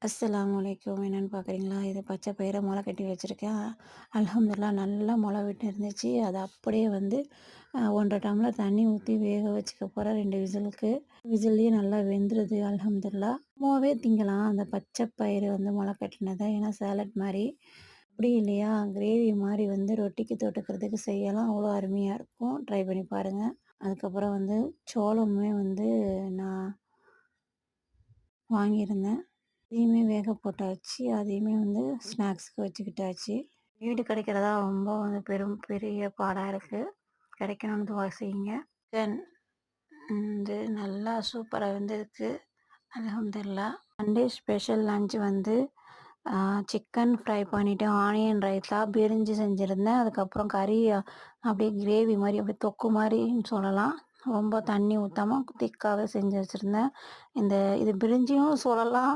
அஸ்ஸலாமு அலைக்கும். என்னன்னு பார்க்குறீங்களா? இது பச்சை பயிர மொள கட்டி வச்சுருக்கேன். அல்ஹம்துலில்லாஹ் நல்லா மொள விட்டு இருந்துச்சு. அத அப்படியே வந்து 1 1/2 டம்ளர் தண்ணி ஊத்தி வேக வச்சுக்க போறேன் 2 விசிலுக்கு. விசில்லயே நல்லா வெந்துருது அல்ஹம்துலில்லாஹ். சும்மாவே திங்கலாம் அந்த பச்சை பயிறு வந்து மொள கட்டினத. ஏன்னா சாலட் மாரி. அப்படி இல்லையா, கிரேவி மாரி வந்து ரொட்டிக்கு தொட்டுக்கிறதுக்கு செய்யலாம். அவ்வளோ அருமையா இருக்கும். ட்ரை பண்ணி பாருங்க. அதுக்கப்புறம் வந்து சோளமுமே வந்து நான் வாங்கியிருந்தேன். அதையுமே வேக போட்டாச்சு. அதையுமே வந்து ஸ்நாக்ஸ்க்கு வச்சுக்கிட்டாச்சு. வீடு கிடைக்கிறதா ரொம்ப வந்து பெரிய பாடா இருக்கு. கிடைக்கணும்னு துவா செய்யுங்க. சிக்கன் வந்து நல்லா சூப்பரா வெந்திருக்கு. அல்ஹம்துலில்லாஹ். சண்டே ஸ்பெஷல் லன்ச் வந்து சிக்கன் ஃப்ரை பண்ணிட்டு ஆனியன் ரைத்தா பிரிஞ்சு செஞ்சுருந்தேன். அதுக்கப்புறம் கறி அப்படியே கிரேவி மாரி அப்படியே தொக்கு மாரின்னு சொல்லலாம். ரொம்ப தண்ணி ஊத்தாம திக்காவே செஞ்சு வச்சுருந்தேன். இது பிரிஞ்சியும் சொல்லலாம்.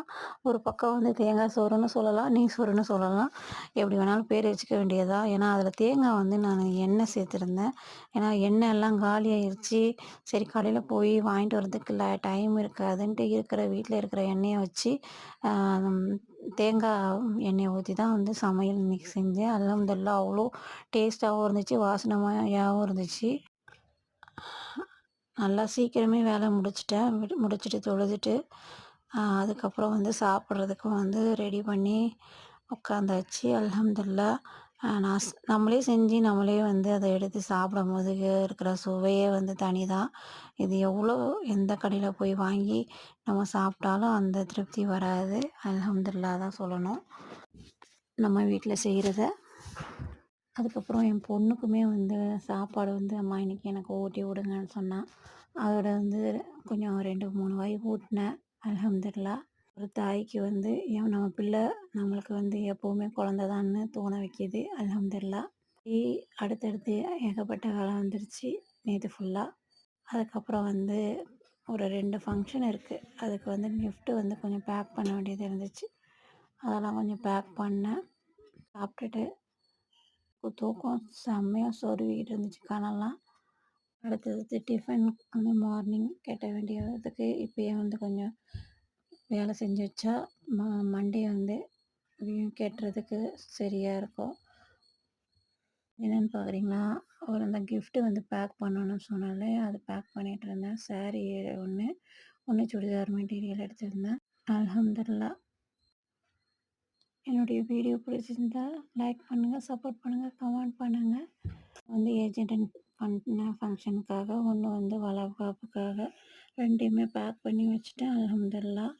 ஒரு பக்கம் வந்து தேங்காய் சோறுன்னு சொல்லலாம். நெய் சோறுன்னு சொல்லலாம். எப்படி வேணாலும் பேர் வச்சுக்க வேண்டியது தான். ஏன்னா அதில் தேங்காய் வந்து நான் எண்ணெய் சேர்த்துருந்தேன். ஏன்னா எண்ணெய் எல்லாம் காலியாயிருச்சு. சரி கடையில் போய் வாங்கிட்டு வரதுக்கு டைம் இருக்காதுன்ட்டு வீட்டில் இருக்கிற எண்ணெயை வச்சு தேங்காய் எண்ணெயை ஊற்றி தான் வந்து சமையல் இன்னைக்கு செஞ்சேன். அல்ஹம்துலில்லாஹ் அவ்வளோ டேஸ்ட்டாகவும் இருந்துச்சு, வாசனையாகவும் இருந்துச்சு. நல்லா சீக்கிரமே வேலை முடிச்சுட்டேன். முடிச்சுட்டு தொழுதுட்டு அதுக்கப்புறம் வந்து சாப்பிட்றதுக்கும் வந்து ரெடி பண்ணி உட்காந்தாச்சு. அல்ஹம்துலில்லாஹ். நம்மளே செஞ்சு நம்மளே வந்து அதை எடுத்து சாப்பிடும்போது இருக்கிற சுவையே வந்து தனி தான். இது எந்த கடையில் போய் வாங்கி நம்ம சாப்பிட்டாலும் அந்த திருப்தி வராது. அல்ஹம்துலில்லாஹ் தான் சொல்லணும். நம்ம வீட்டில் செய்கிறத. அதுக்கப்புறம் என் பொண்ணுக்குமே வந்து சாப்பாடு வந்து அம்மா இன்னைக்கு எனக்கு ஊட்டி விடுங்கன்னு சொன்னா. அதோட வந்து கொஞ்சம் 2, 3 வாய் ஊட்டினேன். அல்ஹம்துலில்லாஹ். ஒரு தாய்க்கு வந்து நம்ம பிள்ளை நம்மளுக்கு வந்து எப்போவுமே குழந்த தான்னு தோண வைக்கிது. அல்ஹம்துலில்லாஹ். அடுத்தடுத்து ஏகப்பட்ட வேலை வந்துருச்சு நேத்து ஃபுல்லா. அதுக்கப்புறம் வந்து ஒரு 2 ஃபங்க்ஷன் இருக்கு. அதுக்கு வந்து கிஃப்ட்டு வந்து கொஞ்சம் பேக் பண்ண வேண்டியது இருந்துச்சு. அதெல்லாம் கொஞ்சம் பேக் பண்ணேன். சாப்பிட்டுட்டு தூக்கம் செம்மையா சொருவிக்கிட்டு இருந்துச்சு கனெல்லாம். அடுத்தது டிஃபன் வந்து மார்னிங் கட்ட வேண்டியதுக்கு இப்பயே வந்து கொஞ்சம் வேலை செஞ்சு வச்சா மண்டே வந்து கட்டுறதுக்கு சரியா இருக்கும். என்னென்னு பார்க்குறீங்களா? அந்த கிஃப்ட்டு வந்து பேக் பண்ணணும்னு சொன்னாலே அது பேக் பண்ணிகிட்டு இருந்தேன். சாரீ ஒன்று சுடிதார் மெட்டீரியல் எடுத்திருந்தேன். அல்ஹம்துலில்லாஹ். என்னுடைய வீடியோ பிடிச்சிருந்தா லைக் பண்ணுங்கள், சப்போர்ட் பண்ணுங்கள், கமெண்ட் பண்ணுங்கள். வந்து ஏஜ் அட்டெண்ட் பண்ண ஃபங்க்ஷனுக்காக, ஒன்று வந்து வளகாப்புக்காக 2யுமே பேக் பண்ணி வச்சுட்டேன். அல்ஹம்துலில்லாஹ்.